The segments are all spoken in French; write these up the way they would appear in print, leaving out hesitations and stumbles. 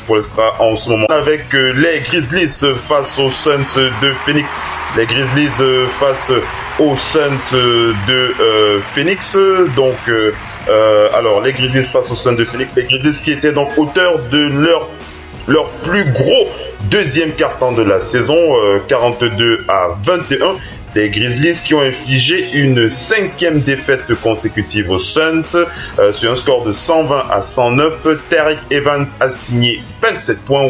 pour l'Extra en ce moment. Avec les Grizzlies face aux Suns de Phoenix. Les Grizzlies face aux Suns de Phoenix. Donc, alors, les Grizzlies face aux Suns de Phoenix. Les Grizzlies qui étaient donc auteurs de leur plus gros deuxième quart-temps de la saison, 42-21. Les Grizzlies qui ont infligé une 5e défaite consécutive aux Suns sur un score de 120-109. Tariq Evans a signé 27 points,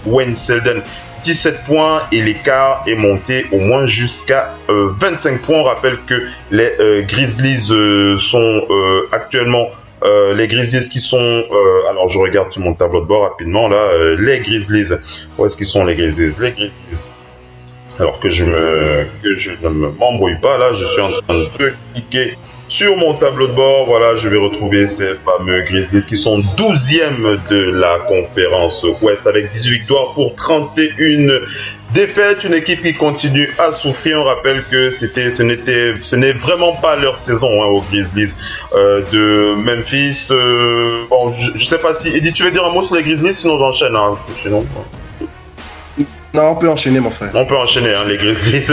Wayne Selden 17 points et l'écart est monté au moins jusqu'à 25 points. On rappelle que les Grizzlies sont actuellement les Grizzlies qui sont alors je regarde sur mon tableau de bord rapidement là, les Grizzlies, où est-ce qu'ils sont les Grizzlies? Les Grizzlies, alors que je ne m'embrouille pas là, je suis en train de cliquer sur mon tableau de bord, voilà, je vais retrouver ces fameux Grizzlies qui sont 12e de la conférence Ouest avec 18 victoires pour 31 défaites. Une équipe qui continue à souffrir. On rappelle que ce n'est vraiment pas leur saison aux Grizzlies de Memphis. Bon, je sais pas si Eddie, tu veux dire un mot sur les Grizzlies, sinon j'enchaîne. Sinon. Non, on peut enchaîner, mon frère. On peut enchaîner, les Grizzlies.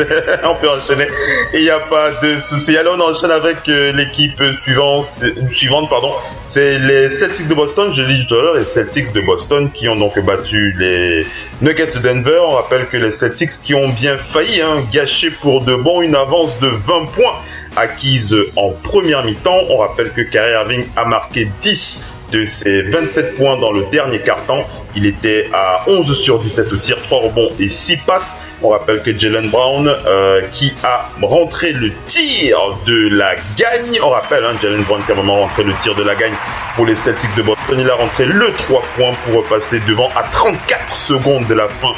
On peut enchaîner. Et il n'y a pas de souci. Alors, on enchaîne avec l'équipe suivante, pardon. C'est les Celtics de Boston. Je l'ai dit tout à l'heure, les Celtics de Boston qui ont donc battu les Nuggets de Denver. On rappelle que les Celtics qui ont bien failli gâcher pour de bon une avance de 20 points acquise en première mi-temps. On rappelle que Kyrie Irving a marqué 10 de ses 27 points dans le dernier quart-temps. Il était à 11 sur 17 au tir, 3 rebonds et 6 passes. On rappelle que Jaylen Brown qui a rentré le tir de la gagne. On rappelle Jaylen Brown qui a vraiment rentré le tir de la gagne pour les Celtics de Boston. Il a rentré le 3 points pour repasser devant à 34 secondes de la fin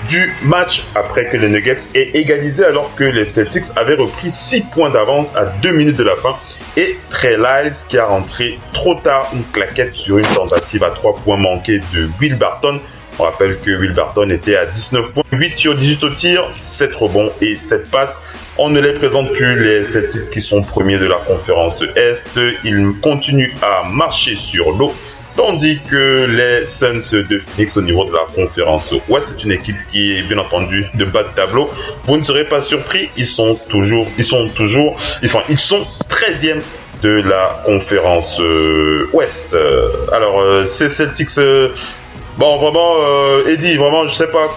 du match après que les Nuggets aient égalisé alors que les Celtics avaient repris 6 points d'avance à 2 minutes de la fin. Et Trey Lyles qui a rentré trop tard une claquette sur une tentative à 3 points manqués de Will Barton. On rappelle que Will Barton était à 19 points, 8 sur 18 au tir, 7 rebonds et 7 passes. On ne les présente plus, les Celtics qui sont premiers de la conférence Est. Ils continuent à marcher sur l'eau. Tandis que les Suns de Phoenix au niveau de la conférence Ouest, c'est une équipe qui est bien entendu de bas de tableau. Vous ne serez pas surpris, ils sont 13e de la conférence Ouest. Alors ces Celtics, bon vraiment, Eddie, vraiment je sais pas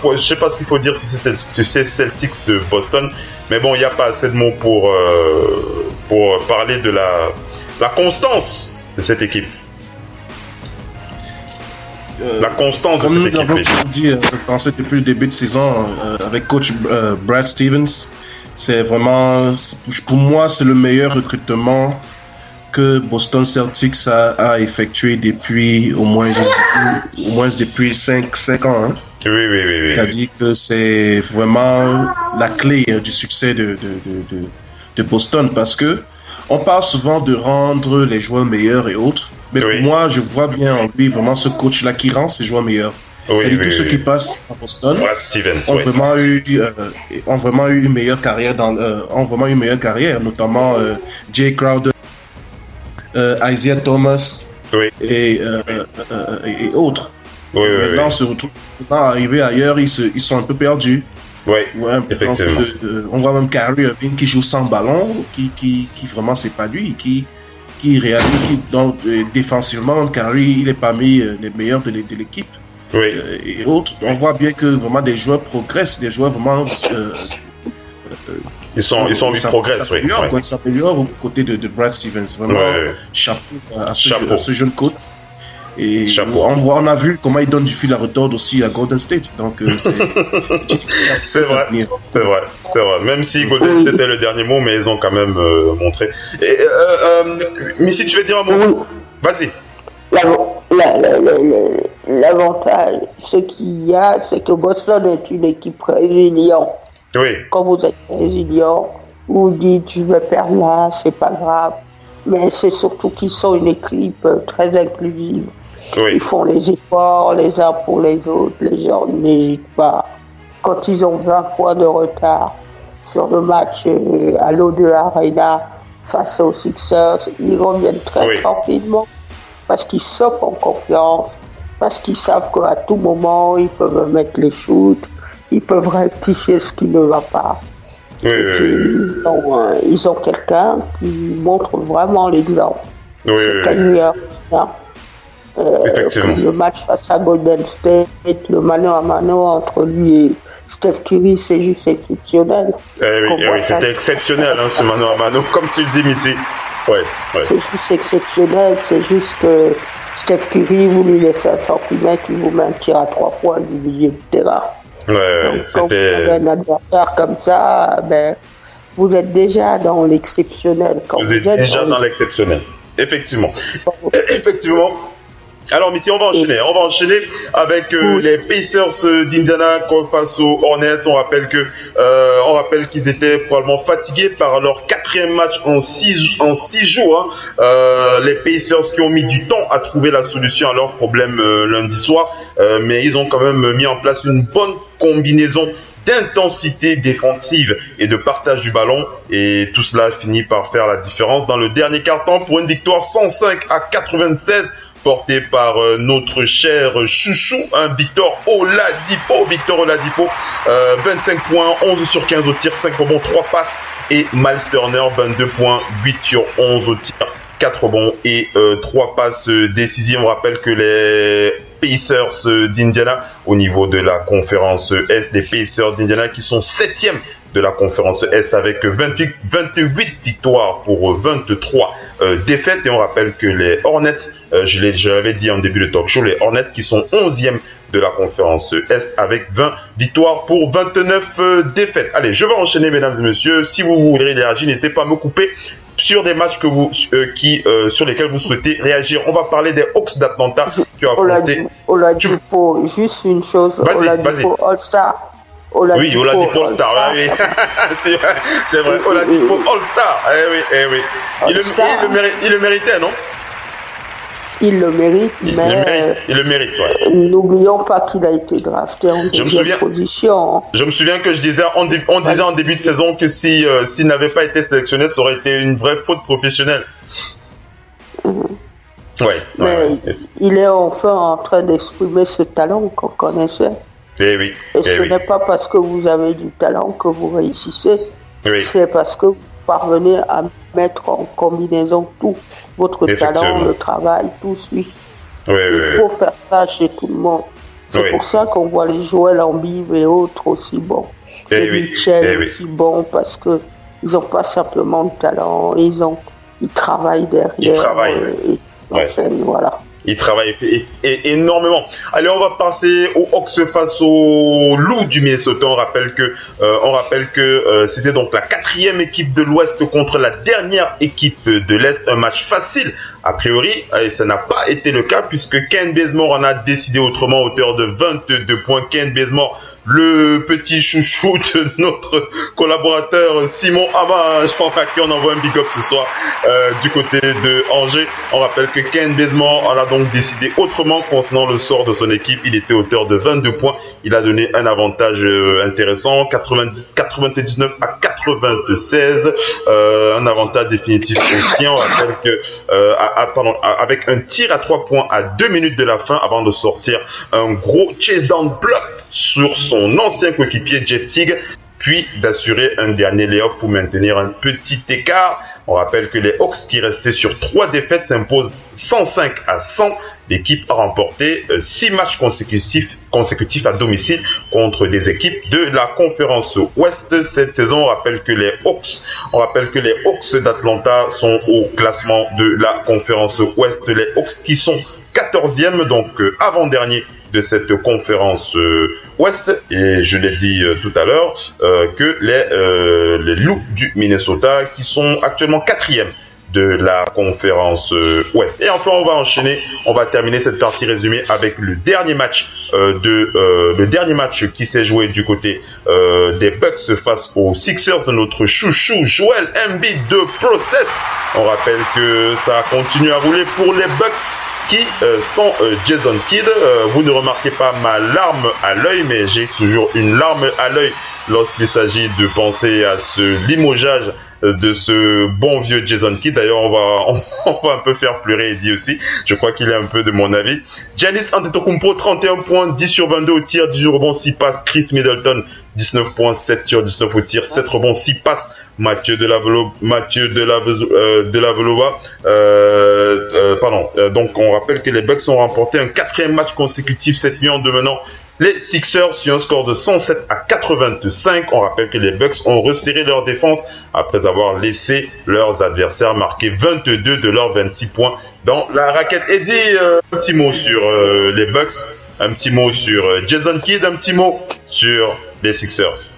ce qu'il faut dire sur ces Celtics de Boston, mais bon il n'y a pas assez de mots pour parler de la constance de cette équipe. La constance de cette équipe. Comme nous l'avons dit, pensé depuis le début de saison avec coach Brad Stevens, c'est vraiment, pour moi, c'est le meilleur recrutement que Boston Celtics a effectué depuis au moins depuis 5 ans. Oui. C'est-à-dire que c'est vraiment la clé du succès de Boston parce que on parle souvent de rendre les joueurs meilleurs et autres. Mais pour moi, je vois bien en lui vraiment ce coach-là qui rend ses joueurs meilleurs. Tous ceux qui passent à Boston ont vraiment eu une meilleure carrière notamment Jay Crowder, Isaiah Thomas et autres. Maintenant, on se retrouve arrivé ailleurs, ils sont un peu perdus. Effectivement. On voit même Kyrie Irving qui joue sans ballon, qui vraiment c'est pas lui, qui réalise, donc défensivement, Kyrie il est parmi les meilleurs de l'équipe. Et autres, on voit bien que vraiment des joueurs progressent, des joueurs vraiment ils progressent, ils s'améliorent aux côtés de Brad Stevens. Vraiment, chapeau à ce jeune coach. Et on a vu comment il donne du fil à retordre aussi à Golden State. Donc, c'est vrai. Même si Golden State est le dernier mot, mais ils ont quand même montré. Et, Missy, tu veux dire un mot? Vas-y. L'avantage, ce qu'il y a, c'est que Boston est une équipe résiliente. Quand vous êtes résilient, vous dites je vais perdre là, c'est pas grave. Mais c'est surtout qu'ils sont une équipe très inclusive. Ils font les efforts les uns pour les autres, les gens n'hésitent pas. Quand ils ont 20 points de retard sur le match à l'O2 Arena face aux Sixers, ils reviennent très rapidement parce qu'ils s'offrent en confiance parce qu'ils savent qu'à tout moment, ils peuvent mettre les shoots, ils peuvent rectifier ce qui ne va pas. Oui. Ils ont quelqu'un qui montre vraiment l'exemple. C'est Kyrie. Le match face à Golden State, le mano à mano entre lui et Steph Curry, c'est juste exceptionnel. Oui, c'était exceptionnel, ce mano à mano, comme tu le dis, Missy. Ouais. C'est juste exceptionnel, c'est juste que Steph Curry, vous lui laissez un centimètre, il vous met un tir à 3 points du milieu de terrain. Donc, quand vous avez un adversaire comme ça, vous êtes déjà dans l'exceptionnel. Vous êtes déjà dans l'exceptionnel, effectivement. Alors, Missy, on va enchaîner avec les Pacers d'Indiana face aux Hornets. On rappelle qu'ils étaient probablement fatigués par leur 4e match en 6 jours. Les Pacers qui ont mis du temps à trouver la solution à leur problème lundi soir, mais ils ont quand même mis en place une bonne combinaison d'intensité défensive et de partage du ballon, et tout cela finit par faire la différence dans le dernier quart-temps pour une victoire 105-96 porté par notre cher chouchou, Victor Oladipo. 25 points, 11 sur 15 au tir, 5 rebonds, 3 passes. Et Miles Turner, 22 points, 8 sur 11 au tir, 4 rebonds et 3 passes décisives. On rappelle que les Pacers d'Indiana, au niveau de la conférence Est, les Pacers d'Indiana qui sont 7e de la conférence Est avec 28 victoires pour 23 défaites. Et on rappelle que les Hornets, je l'avais dit en début de talk show, les Hornets qui sont 11e de la conférence Est avec 20 victoires pour 29 défaites. Allez, je vais enchaîner, mesdames et messieurs. Si vous voulez réagir, n'hésitez pas à me couper sur des matchs sur lesquels vous souhaitez réagir. On va parler des Hawks d'Atlanta qui ont affronté... Oladipo, juste une chose. Vas-y. All-Star. Oladipo All-Star, oui. C'est vrai, Oladipo All-Star. Oui. Il le méritait, non? Il le mérite, il le mérite, ouais. N'oublions pas qu'il a été drafté en deuxième position. Je me souviens que je disais en début de saison que s'il n'avait pas été sélectionné, ça aurait été une vraie faute professionnelle. Il est enfin en train d'exprimer ce talent qu'on connaissait. Et ce n'est pas parce que vous avez du talent que vous réussissez. C'est parce que vous parvenez à mettre en combinaison tout. Votre talent, le travail, tout suit. Il faut faire ça chez tout le monde. C'est pour ça qu'on voit les Joel Embiid et autres aussi bons. Les Mitchell aussi bons parce que ils n'ont pas simplement de talent, ils travaillent derrière. Ils travaillent. Voilà. Il travaille énormément. Allez, on va passer aux Hawks face aux Loups du Minnesota. On rappelle que c'était donc la 4e équipe de l'Ouest contre la dernière équipe de l'Est. Un match facile, a priori, et ça n'a pas été le cas puisque Ken Bazemore en a décidé autrement, auteur de 22 points. Ken Bazemore, le petit chouchou de notre collaborateur Simon Ama, je pense à qui on envoie un big up ce soir du côté de Angers. On rappelle que Ken Bazemore en a donc décidé autrement concernant le sort de son équipe. Il était auteur de 22 points. Il a donné un avantage intéressant, 99 à 96, un avantage définitif aussi. On rappelle que avec un tir à 3 points à 2 minutes de la fin avant de sortir un gros chase down block sur son ancien coéquipier Jeff Teague, puis d'assurer un dernier lay-off pour maintenir un petit écart. On rappelle que les Hawks, qui restaient sur 3 défaites, s'imposent 105 à 100. L'équipe a remporté 6 matchs consécutifs à domicile contre des équipes de la conférence Ouest cette saison. On rappelle que les Hawks d'Atlanta sont au classement de la conférence Ouest. Les Hawks qui sont 14e, donc avant-dernier de cette conférence Ouest, et je l'ai dit tout à l'heure que les Loups du Minnesota qui sont actuellement 4e de la conférence Ouest. Et enfin, on va terminer cette partie résumée avec le dernier match qui s'est joué du côté des Bucks face aux Sixers de notre chouchou Joel Embiid de Process. On rappelle que ça continue à rouler pour les Bucks qui sont Jason Kidd. Vous ne remarquez pas ma larme à l'œil, mais j'ai toujours une larme à l'œil lorsqu'il s'agit de penser à ce limogeage de ce bon vieux Jason Kidd. D'ailleurs, on va un peu faire pleurer Eddie aussi. Je crois qu'il est un peu de mon avis. Giannis Antetokounmpo, 31 points, 10 sur 22 au tir, 18 rebonds, 6 passes. Chris Middleton, 19 points, 7 sur 19 au tir, 7 rebonds, 6 passes. Mathieu Delavedova, donc on rappelle que les Bucks ont remporté un 4e match consécutif cette nuit en demenant les Sixers sur un score de 107-85. On rappelle que les Bucks ont resserré leur défense après avoir laissé leurs adversaires marquer 22 de leurs 26 points dans la raquette. Eddie, un petit mot sur les Bucks, un petit mot sur Jason Kidd, un petit mot sur les Sixers.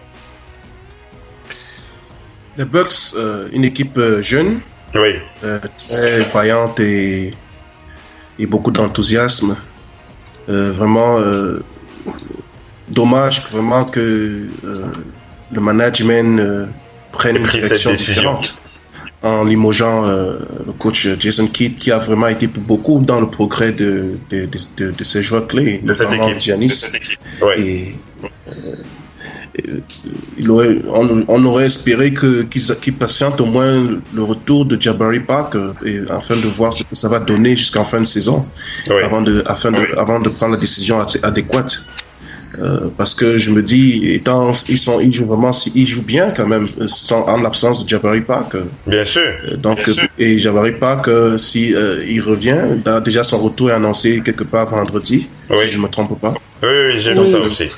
Les Bucks, une équipe jeune, oui, très vaillante et beaucoup d'enthousiasme. Vraiment, dommage vraiment que le management prenne une direction différente en limogeant le coach Jason Kidd, qui a vraiment été pour beaucoup dans le progrès de ses joueurs clés, notamment Giannis. Oui. On aurait espéré qu'ils patientent au moins le retour de Jabari Parker afin de voir ce que ça va donner jusqu'en fin de saison, avant de prendre la décision adéquate. Parce que je me dis, ils jouent bien quand même en l'absence de Jabari Parker. Bien sûr. Et Jabari Parker, si il revient, déjà son retour est annoncé quelque part vendredi, si je ne me trompe pas. Oui, j'ai vu ça aussi.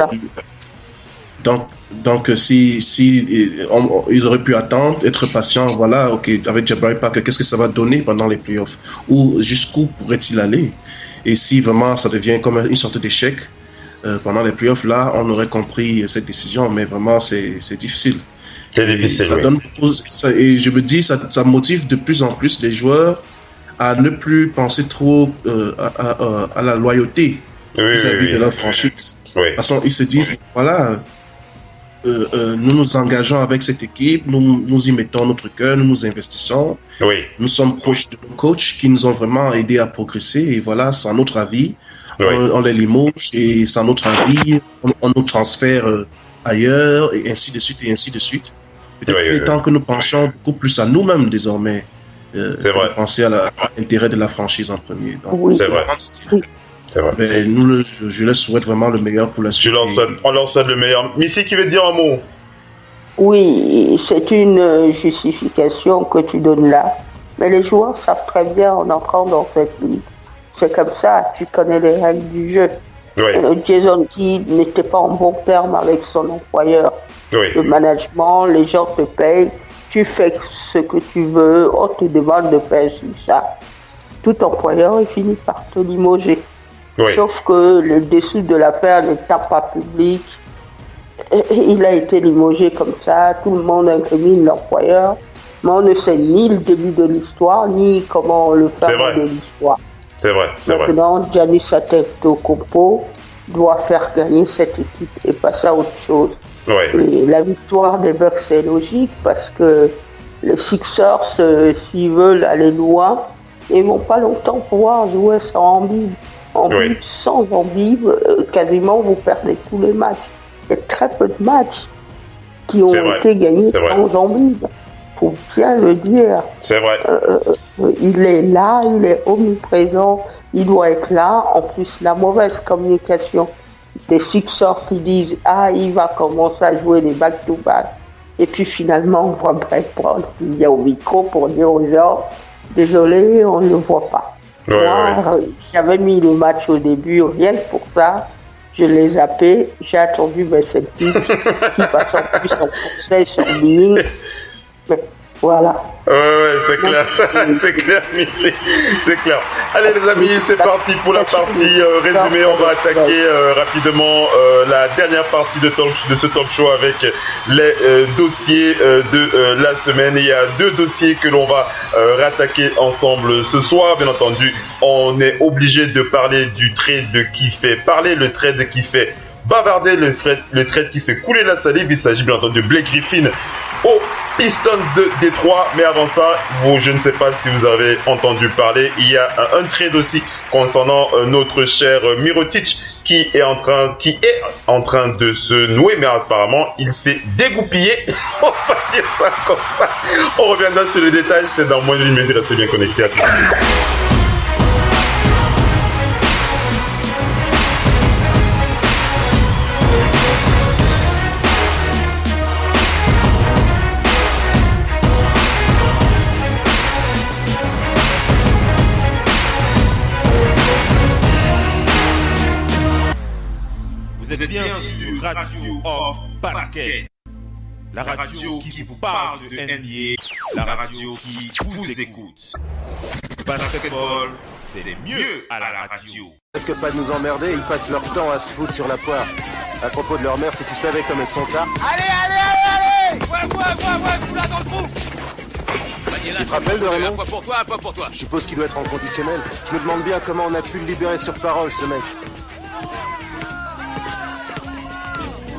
Donc si ils auraient pu attendre, être patients, voilà, ok, avec Jabari Parker, qu'est-ce que ça va donner pendant les playoffs, ou jusqu'où pourrait-il aller, et si vraiment ça devient comme une sorte d'échec pendant les playoffs, là on aurait compris cette décision, mais vraiment c'est difficile. C'est difficile, et je me dis, ça motive de plus en plus les joueurs à ne plus penser trop à la loyauté vis-à-vis de leur franchise. De toute façon, ils se disent, voilà, nous nous engageons avec cette équipe, nous y mettons notre cœur, nous nous investissons. Nous sommes proches de nos coachs qui nous ont vraiment aidés à progresser, et voilà, sans notre avis, on les limoge, et sans notre avis, on nous transfère ailleurs, et ainsi de suite, et ainsi de suite. Peut-être qu'il est temps que nous pensions beaucoup plus à nous-mêmes désormais, penser à l'intérêt de la franchise en premier. Donc, c'est vrai. C'est vrai. Mais je leur souhaite vraiment le meilleur pour la suite. On leur souhaite le meilleur. Missy qui veut dire un mot? Oui, c'est une justification que tu donnes là. Mais les joueurs savent très bien en entrant dans cette ligue. C'est comme ça, tu connais les règles du jeu. Jason Kidd n'était pas en bon terme avec son employeur. Le management, les gens te payent, tu fais ce que tu veux, on te demande de faire ça. Tout employeur est fini par te limoger. Sauf que le dessous de l'affaire n'étant pas public, il a été limogé comme ça, tout le monde incrimine l'employeur, mais on ne sait ni le début de l'histoire, ni comment le fin de l'histoire. C'est vrai. Maintenant, Giannis Antetokounmpo doit faire gagner cette équipe et passer à autre chose. Et la victoire des Bucks, c'est logique parce que les Sixers, s'ils veulent aller loin, ils vont pas longtemps pouvoir jouer sans Embiid. Sans Embiid, quasiment vous perdez tous les matchs. Il y a très peu de matchs qui ont été gagnés sans Embiid. Faut bien le dire. C'est vrai. Il est là, il est omniprésent, il doit être là. En plus, la mauvaise communication des Sixers qui disent il va commencer à jouer les back-to-back. Et puis finalement, on voit Brett Brown qui vient au micro pour dire aux gens désolé, on ne le voit pas. Moi, j'avais mis le match au début, rien que pour ça. Je l'ai zappé, j'ai attendu Celtics qui passe en plus en conseil sur Billing. Voilà. C'est clair. C'est clair. Allez les amis, c'est parti pour la partie résumé. On va attaquer rapidement la dernière partie de ce talk show avec les dossiers de la semaine. Il y a 2 dossiers que l'on va rattaquer ensemble ce soir. Bien entendu, on est obligé de parler du trade qui fait parler, le trade qui fait bavarder, le trade qui fait couler la salive. Il s'agit bien entendu de Blake Griffin aux Pistons de Détroit. Mais avant ça, je ne sais pas si vous avez entendu parler, il y a un trade aussi concernant notre cher Mirotic qui est en train de se nouer, mais apparemment il s'est dégoupillé. On va dire ça comme ça. On reviendra sur le détail, c'est dans moins d'une minute. Restez bien connectés à tout de suite. Vous êtes bien sur Radio Off Parquet, la radio qui vous parle de NBA, la radio qui vous écoute. Basketball, c'est mieux à la radio. Parce que pas de nous emmerder, ils passent leur temps à se foutre sur la poire. À propos de leur mère, si tu savais comme elles sont tard. Allez Ouais, vous là dans le trou. Tu te rappelles de Raymond? Un pas pour toi. Je suppose qu'il doit être en conditionnel. Je me demande bien comment on a pu le libérer sur parole, ce mec.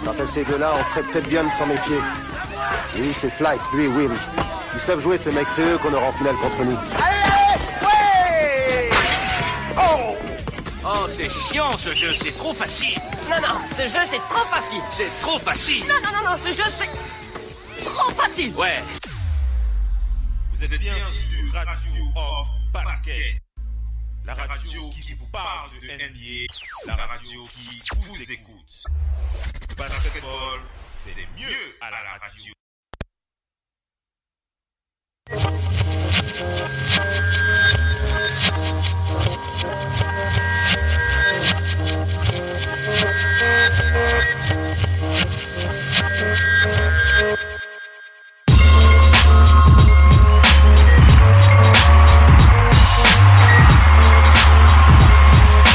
Quant à ces deux-là, on ferait peut-être bien de s'en méfier. Lui, c'est Flight, lui, Willy. Ils savent jouer, ces mecs, c'est eux qu'on aura en finale contre nous. Ouais. Oh, c'est chiant ce jeu, c'est trop facile. Non, ce jeu c'est trop facile. C'est trop facile. Non, ce jeu c'est trop facile. Ouais. Vous êtes bien sur Radio Off Parquet, la radio qui vous parle de NBA, la radio qui vous écoute. Basketball, c'est mieux à la radio.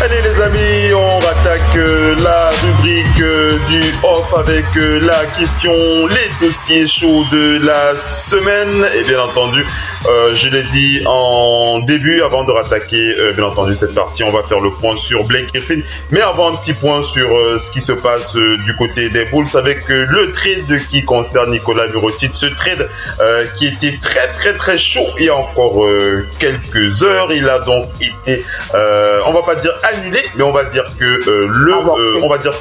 Allez les amis, on rattaque la rubrique du off avec la question, les dossiers chauds de la semaine. Et bien entendu, je l'ai dit en début, avant de rattaquer bien entendu cette partie, on va faire le point sur Blake Griffin. Mais avant, un petit point sur ce qui se passe du côté des Bulls avec le trade qui concerne Nikola Mirotic. Ce trade qui était très chaud il y a encore quelques heures. Il a donc été, on va pas dire annulé, mais on va dire que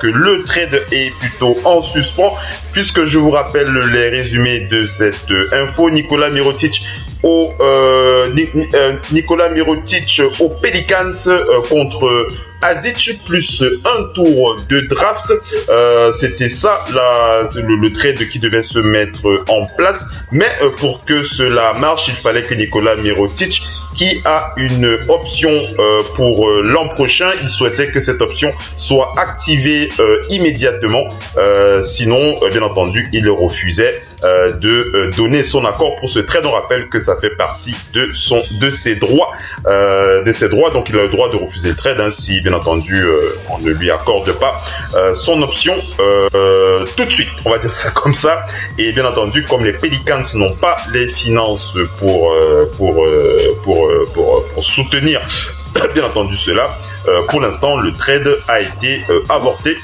le trade est plutôt en suspens, puisque je vous rappelle les résumés de cette info. Nikola Mirotic aux Pelicans contre Azic plus un tour de draft. C'était ça le trade qui devait se mettre en place, mais pour que cela marche, il fallait que Nikola Mirotic, qui a une option pour l'an prochain, il souhaitait que cette option soit activée immédiatement, sinon bien entendu il refusait de donner son accord pour ce trade. On rappelle que ça fait partie de ses droits, donc il a le droit de refuser le trade si bien entendu on ne lui accorde pas son option tout de suite, on va dire ça comme ça. Et bien entendu, comme les Pelicans n'ont pas les finances pour soutenir bien entendu cela, pour l'instant le trade a été avorté.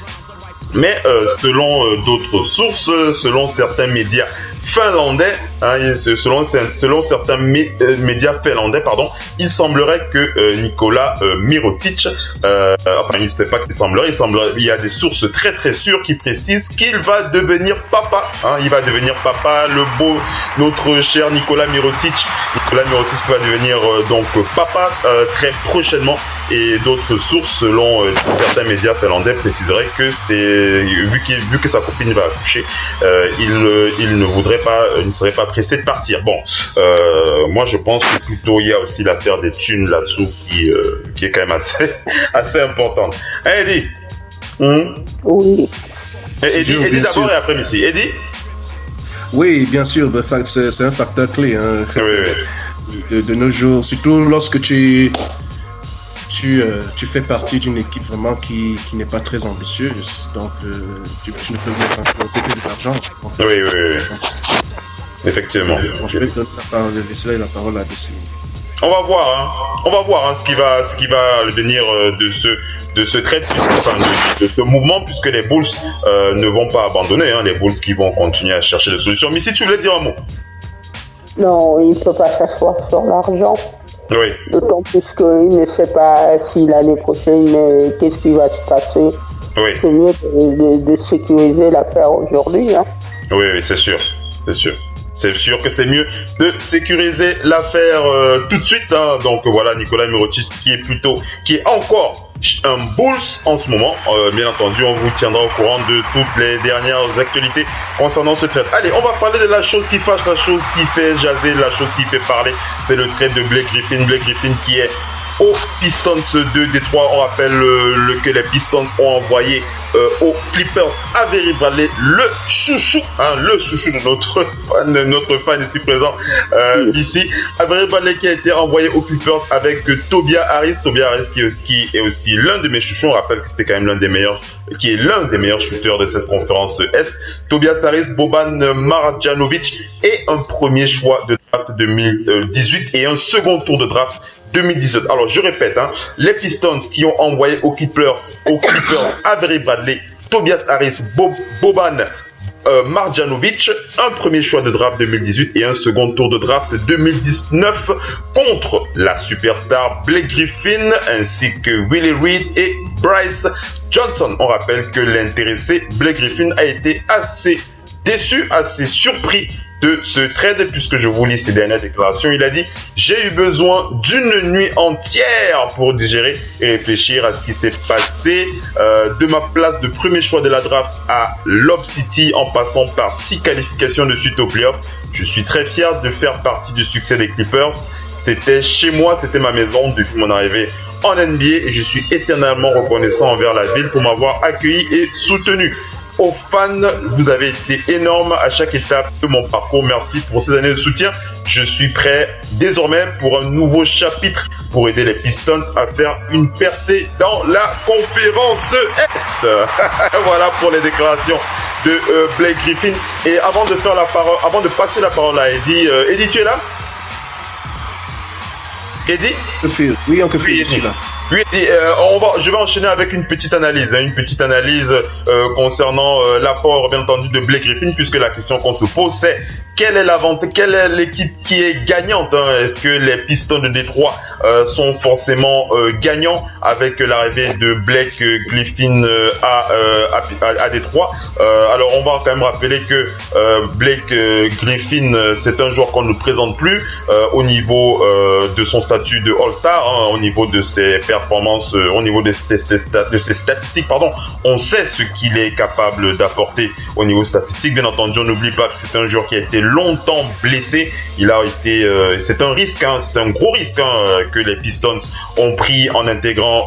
Mais selon d'autres sources, selon certains médias finlandais, selon certains médias finlandais, il semblerait que Nikola Mirotic, il ne sait pas qu'il semblerait, il y a des sources très sûres qui précisent qu'il va devenir papa. Il va devenir papa, notre cher Nikola Mirotic. Nikola Mirotic va devenir donc papa très prochainement. Et d'autres sources, selon certains médias finlandais, préciseraient que vu que sa copine va accoucher, il ne serait pas pressé de partir. Bon, moi je pense que plutôt il y a aussi l'affaire des thunes là-dessous qui est quand même assez importante. Eddie. Oui. Eddie d'abord et après Missy. Eddie. Oui, bien sûr, c'est un facteur clé de nos jours, surtout lorsque tu fais partie d'une équipe vraiment qui n'est pas très ambitieuse, donc tu ne peux pas côté de l'argent. Oui. Effectivement. Je vais laisser la parole à Dessine. On va voir ce qui va venir de ce trade, de ce mouvement, puisque les Bulls ne vont pas abandonner, les Bulls qui vont continuer à chercher des solutions. Mais si tu voulais dire un mot. Non, il ne peut pas s'asseoir sur l'argent. Oui. D'autant plus qu'il ne sait pas si l'année prochaine, qu'est-ce qui va se passer. Oui. C'est mieux de sécuriser l'affaire aujourd'hui. Hein. Oui, c'est sûr. C'est sûr que c'est mieux de sécuriser l'affaire tout de suite. Hein. Donc voilà, Nikola Mirotic qui est encore un Bulls en ce moment. Bien entendu, on vous tiendra au courant de toutes les dernières actualités concernant ce trade. Allez, on va parler de la chose qui fâche, la chose qui fait jaser, la chose qui fait parler. C'est le trade de Blake Griffin. Blake Griffin qui est aux Pistons de Détroit. On rappelle que les Pistons ont envoyé aux Clippers Avery Bradley, le chouchou de notre fan ici présent ici. Avery Bradley qui a été envoyé aux Clippers avec Tobias Harris qui est aussi l'un de mes chouchous. On rappelle que c'était quand même l'un des meilleurs shooters de cette conférence Est. Tobias Harris, Boban Marjanovic et un premier choix de draft 2018 et un second tour de draft 2017. Alors je répète, hein, les Pistons qui ont envoyé aux Clippers Avery Bradley, Tobias Harris, Boban Marjanovic, un premier choix de draft 2018 et un second tour de draft 2019 contre la superstar Blake Griffin ainsi que Willie Reed et Bryce Johnson. On rappelle que l'intéressé Blake Griffin a été assez déçu, assez surpris de ce trade, puisque je vous lis ses dernières déclarations. Il a dit: j'ai eu besoin d'une nuit entière pour digérer et réfléchir à ce qui s'est passé, de ma place de premier choix de la draft à Lob City en passant par 6 qualifications de suite aux playoffs. Je suis très fier de faire partie du succès des Clippers. C'était chez moi, c'était ma maison depuis mon arrivée en NBA et je suis éternellement reconnaissant envers la ville pour m'avoir accueilli et soutenu. Aux fans, vous avez été énormes à chaque étape de mon parcours. Merci pour ces années de soutien. Je suis prêt désormais pour un nouveau chapitre pour aider les Pistons à faire une percée dans la conférence Est. Voilà pour les déclarations de Blake Griffin. Et avant de passer la parole à Eddie, Eddie, tu es là? Eddie? Oui, je suis là. Oui, je vais enchaîner avec une petite analyse concernant l'apport, bien entendu, de Blake Griffin, puisque la question qu'on se pose, c'est quelle est l'équipe qui est gagnante, hein? Est-ce que les Pistons de Détroit sont forcément gagnants avec l'arrivée de Blake Griffin à Détroit? Alors, on va quand même rappeler que Blake Griffin, c'est un joueur qu'on ne présente plus au niveau de son statut de All-Star, hein, au niveau de ses performances, au niveau de ses statistiques, pardon. On sait ce qu'il est capable d'apporter au niveau statistique. Bien entendu, on n'oublie pas que c'est un joueur qui a été longtemps blessé. Il a été, c'est un risque, hein, c'est un gros risque, hein, que les Pistons ont pris en intégrant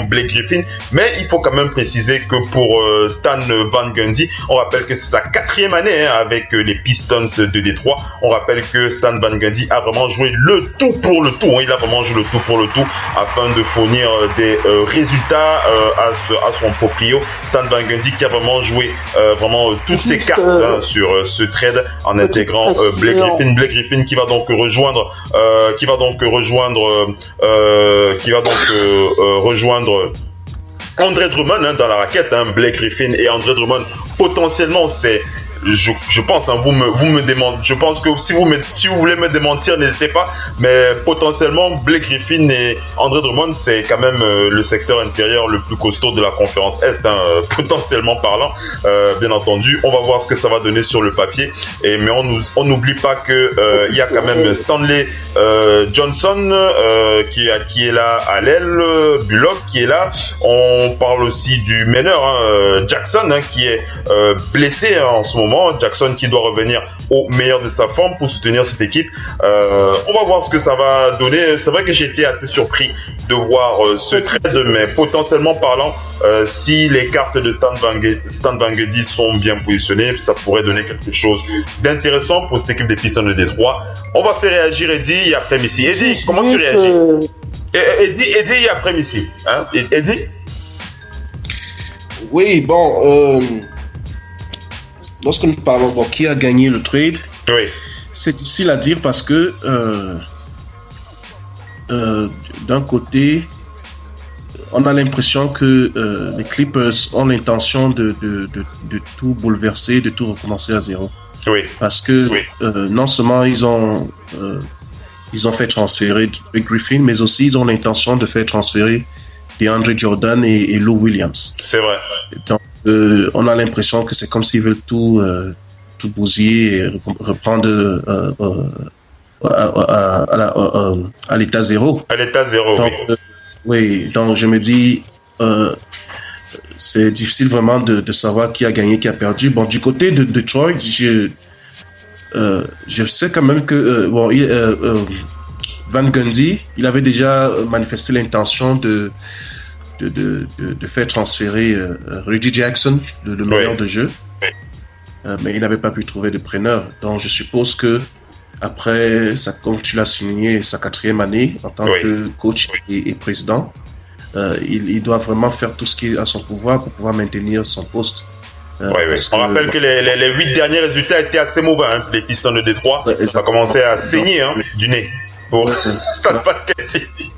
Blake Griffin. Mais il faut quand même préciser que pour Stan Van Gundy, on rappelle que c'est sa 4e année, hein, avec les Pistons de Détroit. On rappelle que Stan Van Gundy a vraiment joué le tout pour le tout, hein. Il a vraiment joué le tout pour le tout afin de fournir des résultats à son proprio. Stan Van Gundy qui a vraiment joué toutes ses cartes, hein, sur ce trade en intégrant Blake Griffin qui va donc rejoindre André Drummond, hein, dans la raquette, hein. Blake Griffin et André Drummond potentiellement, c'est je pense, hein, vous me démentez. Je pense que si vous voulez me démentir, n'hésitez pas. Mais potentiellement, Blake Griffin et André Drummond, c'est quand même le secteur intérieur le plus costaud de la conférence Est, hein, potentiellement parlant. Bien entendu, on va voir ce que ça va donner sur le papier. Mais on n'oublie pas que il y a quand même Stanley Johnson qui est là à l'aile, Bullock qui est là. On parle aussi du meneur, hein, Jackson, hein, qui est blessé, hein, en ce moment. Jackson qui doit revenir au meilleur de sa forme pour soutenir cette équipe. On va voir ce que ça va donner. C'est vrai que j'ai été assez surpris de voir ce trade, mais potentiellement parlant, si les cartes de Stan Van Gundy sont bien positionnées, ça pourrait donner quelque chose d'intéressant pour cette équipe des Pistons de Détroit. On va faire réagir Eddie et après Missy. Eddie, comment tu réagis? Eddie et après Missy. Hein? Eddie? Oui, bon, lorsque nous parlons de qui a gagné le trade, oui, c'est difficile à dire parce que d'un côté, on a l'impression que les Clippers ont l'intention de tout bouleverser, de tout recommencer à zéro. Oui. Parce que non seulement ils ont ils ont fait transférer Blake Griffin, mais aussi ils ont l'intention de faire transférer DeAndre Jordan et Lou Williams. C'est vrai. Donc, on a l'impression que c'est comme s'ils veulent tout bousiller et reprendre à l'état zéro. À l'état zéro, donc, oui. Donc, je me dis, c'est difficile vraiment de savoir qui a gagné, qui a perdu. Bon, du côté de Detroit, je sais quand même que Van Gundy, il avait déjà manifesté l'intention de faire transférer Reggie Jackson, le meneur de jeu, mais il n'avait pas pu trouver de preneur. Donc je suppose que après, comme tu l'as souligné, sa 4e année en tant que coach et président, il doit vraiment faire tout ce qui est à son pouvoir pour pouvoir maintenir son poste. On rappelle que les 8 derniers résultats étaient assez mauvais. Hein. Les Pistons de Détroit, ça a commencé à saigner du nez pour Stade Basket City.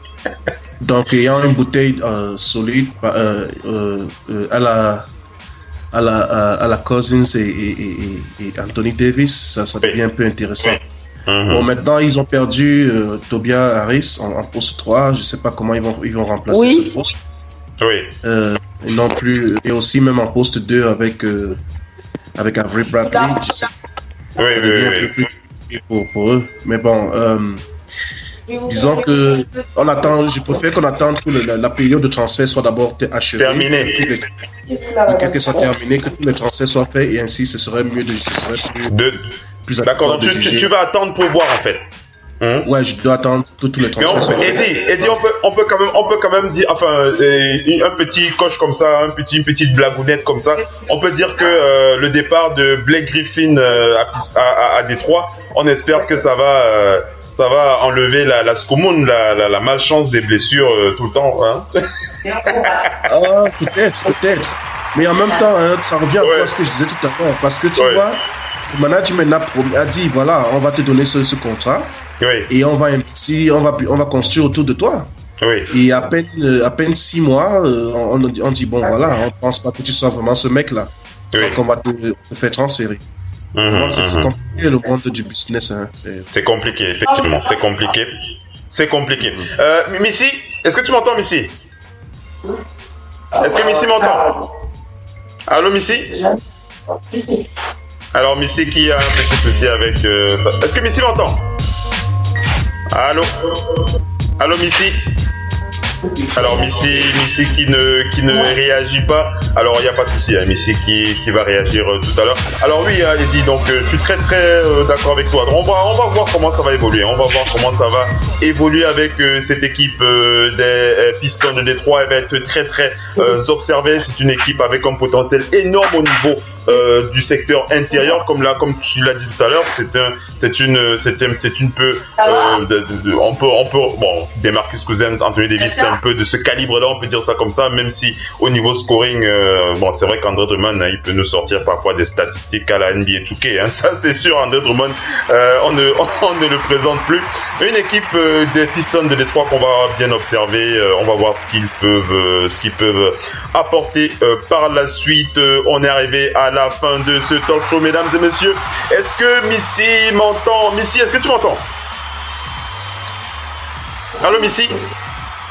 Donc, ayant une bouteille solide à la Cousins et Anthony Davis, ça devient un peu intéressant. Bon, maintenant, ils ont perdu Tobias Harris en poste 3. Je ne sais pas comment ils vont remplacer ce poste. Oui. Non plus, et aussi même en poste 2 avec Avery Bradley. Je sais pas. Ça devient un peu plus pour eux. Mais bon, disons que je préfère qu'on attende que la période de transfert soit d'abord achevée. Terminée. Qu'elle soit terminée, que tous les transferts soient faits, et ainsi ce serait mieux plus d'accord, donc tu vas attendre pour voir en fait. Ouais, je dois attendre tous les transferts. Eddie, on peut quand même dire, enfin, un petit coche comme ça, une petite blagounette comme ça. On peut dire que le départ de Blake Griffin à Détroit, on espère que ça va enlever la scoumoune, la malchance des blessures tout le temps. Hein. Peut-être. Mais en même temps, ça revient à ce que je disais tout à l'heure, parce que tu vois, le management a dit voilà, on va te donner ce contrat. Et on va investir, on va construire autour de toi. Et à peine 6 mois, on dit bon voilà, on pense pas que tu sois vraiment ce mec-là. Donc on va te faire transférer. C'est compliqué le monde du business. Hein. C'est compliqué, effectivement. C'est compliqué. Missy, est-ce que tu m'entends, Missy? Est-ce que Missy m'entend? Allô, Missy? Alors, Missy qui a un petit souci avec ça. Est-ce que Missy m'entend? Allô, Missy? Alors Missy qui ne réagit pas. Alors il n'y a pas de souci, hein, Missy qui va réagir tout à l'heure. Alors oui, Eddie, donc je suis très d'accord avec toi. Donc, on va voir comment ça va évoluer. On va voir comment ça va évoluer avec cette équipe des Pistons de Détroit. Elle va être très observée. C'est une équipe avec un potentiel énorme au niveau du secteur intérieur, comme tu l'as dit tout à l'heure. On peut Demarcus Cousins, Anthony Davis, c'est un peu de ce calibre-là, on peut dire ça comme ça, même si au niveau scoring, c'est vrai qu'André Drummond, il peut nous sortir parfois des statistiques à la NBA 2K, hein, ça c'est sûr. André Drummond, on ne le présente plus. Une équipe des Pistons de Détroit qu'on va bien observer, on va voir ce qu'ils peuvent apporter par la suite. On est arrivé à la fin de ce talk show, mesdames et messieurs. Est-ce que Missy m'entend? Missy, est-ce que tu m'entends? Allô, Missy?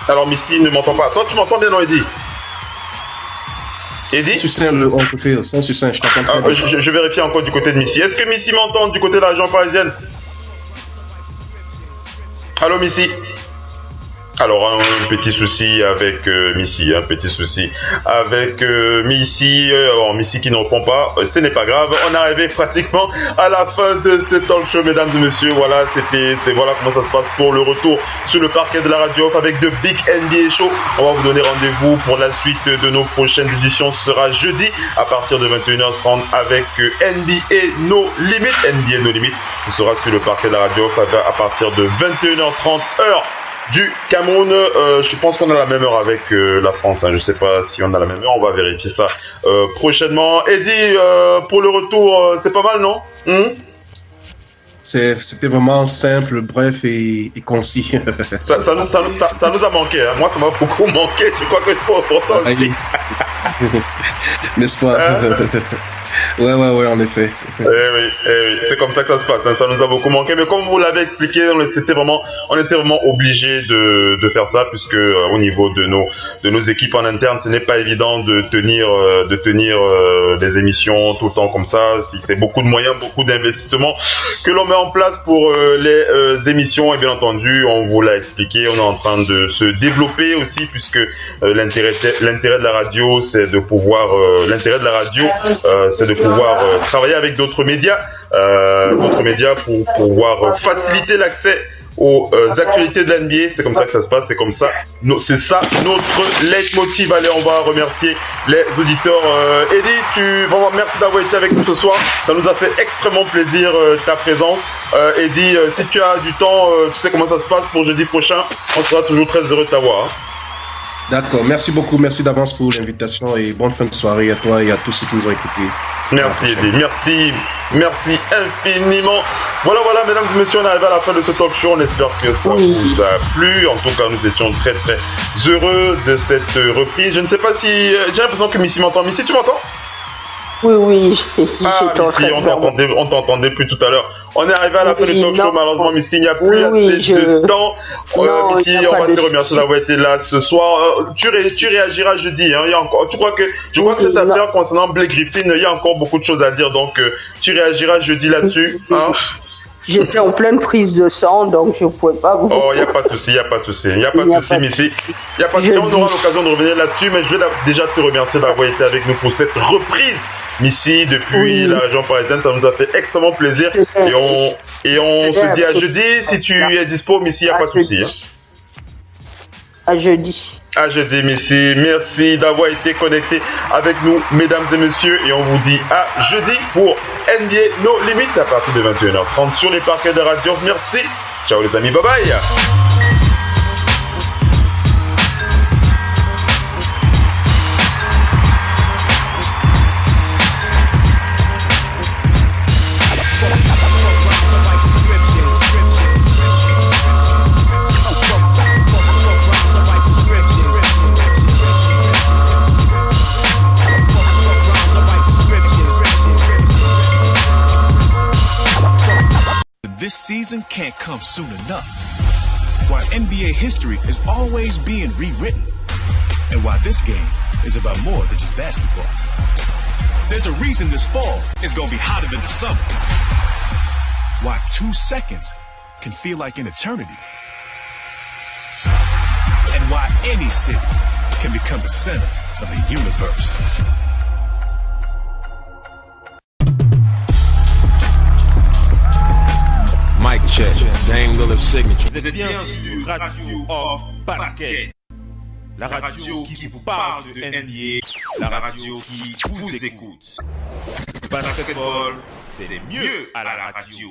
Alors, Missy ne m'entend pas. Toi, tu m'entends bien, non, Eddie? Eddie? On peut faire 5 sur 5, je t'entends très bien. Je vérifie encore du côté de Missy. Est-ce que Missy m'entend du côté de la région parisienne? Allô, Missy? Alors, un petit souci avec Missy, Alors, Missy qui ne répond pas, ce n'est pas grave. On est arrivé pratiquement à la fin de ce talk show, mesdames et messieurs. Voilà, voilà comment ça se passe pour le retour sur le parquet de la radio avec de Big NBA Show. On va vous donner rendez-vous pour la suite de nos prochaines éditions. Ce sera jeudi à partir de 21h30 avec NBA No Limit. Ce sera sur le parquet de la radio à partir de 21h30 heure du Cameroun. Je pense qu'on a la même heure avec la France, hein. Je sais pas si on a la même heure, on va vérifier ça prochainement. Eddie, pour le retour, c'est pas mal, non? C'était vraiment simple, bref et concis. ça nous a manqué, hein. Moi ça m'a beaucoup manqué, je crois que c'est trop important aussi. N'est-ce pas? Ouais, en effet. Eh oui, c'est comme ça que ça se passe, hein. Ça nous a beaucoup manqué, mais comme vous l'avez expliqué, on était vraiment obligé de faire ça, puisque au niveau de nos équipes en interne, ce n'est pas évident de tenir des émissions tout le temps comme ça. C'est beaucoup de moyens, beaucoup d'investissements que l'on met en place pour les émissions, et bien entendu, on vous l'a expliqué, on est en train de se développer aussi, puisque l'intérêt de la radio, c'est de pouvoir travailler avec d'autres médias pour pouvoir faciliter l'accès aux actualités de l'NBA. C'est comme ça que ça se passe, c'est ça notre leitmotiv. Allez, on va remercier les auditeurs. Eddie, vraiment merci d'avoir été avec nous ce soir, ça nous a fait extrêmement plaisir ta présence. Eddie, si tu as du temps, tu sais comment ça se passe pour jeudi prochain, on sera toujours très heureux de t'avoir, hein. D'accord, merci beaucoup, merci d'avance pour l'invitation et bonne fin de soirée à toi et à tous ceux qui nous ont écoutés. Merci Eddie, merci infiniment. Voilà, mesdames et messieurs, on arrive à la fin de ce talk show. On espère que ça vous a plu. En tout cas, nous étions très très heureux de cette reprise. Je ne sais pas si j'ai l'impression que Missy m'entend. Missy, tu m'entends? Oui. Missy, on t'entendait plus tout à l'heure. On est arrivé à la fin du talk show, malheureusement, Missy, il n'y a plus assez de temps. Missy, on va te remercier d'avoir été là ce soir. Tu réagiras jeudi, hein. Je crois que cette affaire concernant Blake Griffin, il y a encore beaucoup de choses à dire, donc tu réagiras jeudi là-dessus, hein. J'étais en pleine prise de sang, donc je ne pouvais pas vous... Oh, il n'y a pas de souci, Missy. Il n'y a pas de souci, on aura l'occasion de revenir là-dessus, mais je vais déjà te remercier d'avoir été avec nous pour cette reprise. Missy, depuis la région parisienne, ça nous a fait extrêmement plaisir. Et on se dit à jeudi, si tu es dispo, Missy, il n'y a pas de souci, hein. À jeudi. À jeudi, Missy. Merci d'avoir été connecté avec nous, mesdames et messieurs. Et on vous dit à jeudi pour NBA No Limits à partir de 21h30 sur les parquets de radio. Merci. Ciao les amis, bye bye. This season can't come soon enough. Why NBA history is always being rewritten. And why this game is about more than just basketball. There's a reason this fall is gonna be hotter than the summer. Why 2 seconds can feel like an eternity. And why any city can become the center of the universe. Mic check, Dame Lillard signature. Vous êtes bien sur Radio Off Parquet, la radio qui vous parle de NBA, la radio qui vous écoute. Basketball, c'est mieux à la radio.